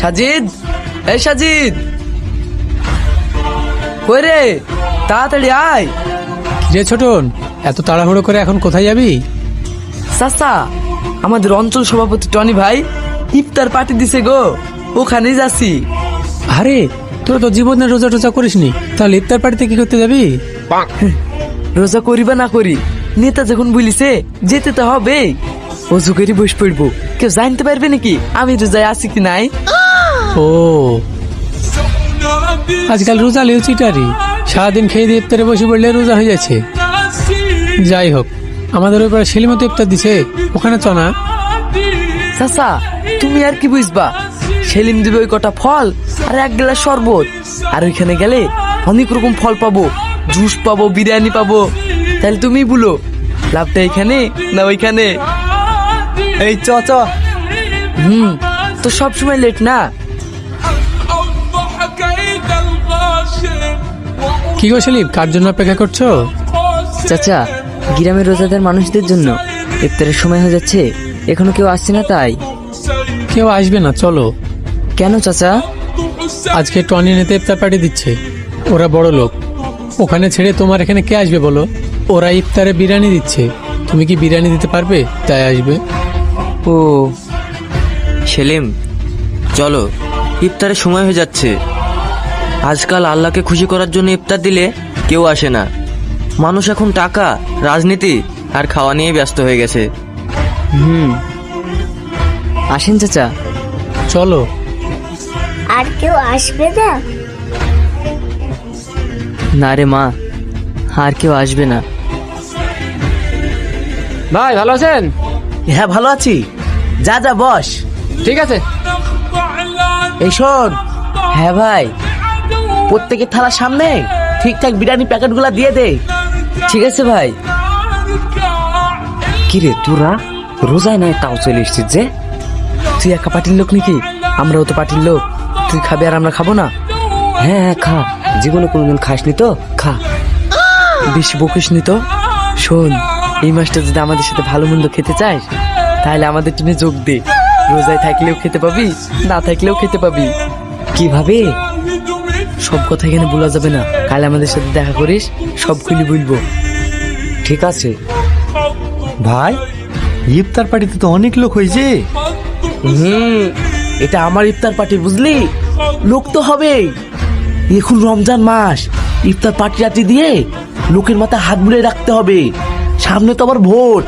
সাজিদ, এই সাজিদ, কই রে? তাড়াতাড়ি আয়। রে ছোটন, এত তাড়াহুড়ো করে এখন কোথায় যাবি? চাচা, আমাদের অঞ্চল সভাপতি টনি ভাই ইফতার পার্টি দিছে গো, ওখানেই যাচ্ছি। আরে তোরা তো জীবনে রোজা টোজা করিসনি, তাহলে ইফতার পার্টিতে কি করতে যাবি? রোজা করি বা না করি, নেতা যখন বলিছে যেতে তো হবে। অজু করে বসে পড়বো, কেউ জানতে পারবে নাকি আমি রোজায় আছি কি নাই। ও, আজকাল রোজা লিও চিটারি, সারাদিন খেয়ে দিয়ে ইফতারে বসে পড়লে রোজা হয়ে যাচ্ছে। যাই হোক, আমাদের ওই পাড়ে সেলিমতো ইফতার দিছে, ওখানে চ না? চাচা, তুমি আর কি বুঝবা, সেলিম দিবে ওই কটা ফল আর এক গ্লাস শরবত, আর ওইখানে গেলে অনেক রকম ফল পাবো, জুস পাবো, বিরিয়ানি পাবো। তাহলে তুমি বলো, লাভটা এখানে না ওইখানে? এই চ চ। তো সবসময় লেট না। কি গো সেলিম, কার জন্য অপেক্ষা করছো? চাচা, গ্রামের রোজাদার মানুষদের জন্য ইফতারের সময় হয়ে যাচ্ছে, এখনো কেউ আসছে না তাই। কেউ আসবে না, চলো। কেন চাচা? আজকে টনি নেতে ইফতার পার্টি দিচ্ছে, ওরা বড় লোক, ওখানে ছেড়ে তোমার এখানে কে আসবে বলো? ওরা ইফতারে বিরিয়ানি দিচ্ছে, তুমি কি বিরিয়ানি দিতে পারবে? তাই আসবে। ও সেলিম, চলো, ইফতারের সময় হয়ে যাচ্ছে। আজকাল আল্লাহকে খুশি করার জন্য ইফতার দিলে কেউ আসে না। মানুষ এখন টাকা, রাজনীতি আর খাওয়া নিয়ে ব্যস্ত হয়ে গেছে। আসেন চাচা। চলো। আর কেউ আসবে না? না রে মা, আর কেউ আসবে না। ভাই ভালো আছেন? হ্যাঁ ভালো আছি, যা যা বস। ঠিক আছে। এই শোন, হ্যাঁ ভাই। প্রত্যেকের থালার সামনে ঠিকঠাক বিরিয়ানি প্যাকেটগুলো দিয়ে দে। ঠিক আছে ভাই। কিরে তোরা রোজায় নয় তাও চলে এসছিস যে? তুই একা পার্টির লোক নাকি? আমরাও তো পার্টির লোক। তুই খাবি আর আমরা খাবো না? হ্যাঁ হ্যাঁ, খা, জীবনে কোনোদিন খাসনি তো খা। বেশি বকিস নি তো। শোন, এই মাসটা যদি আমাদের সাথে ভালো মন্দ খেতে চাস, তাহলে আমাদের টিমে যোগ দে। রোজায় থাকলেও খেতে পাবি, না থাকলেও খেতে পাবি। কিভাবে? সব কথা এখানে বলা যাবে না, কাল আমাদের সাথে দেখা করিস, সব খুলি বলবো। ঠিক আছে। ভাই, ইফতার পার্টিতে তো অনেক লোক হয়েছে। এটা আমার ইফতার পার্টি, বুঝলি? লোক তো হবেই। এখন রমজান মাস, ইফতার পার্টি টাটি দিয়ে লোকের মাথায় হাত বুলিয়ে রাখতে হবে। সামনে তো আবার ভোট।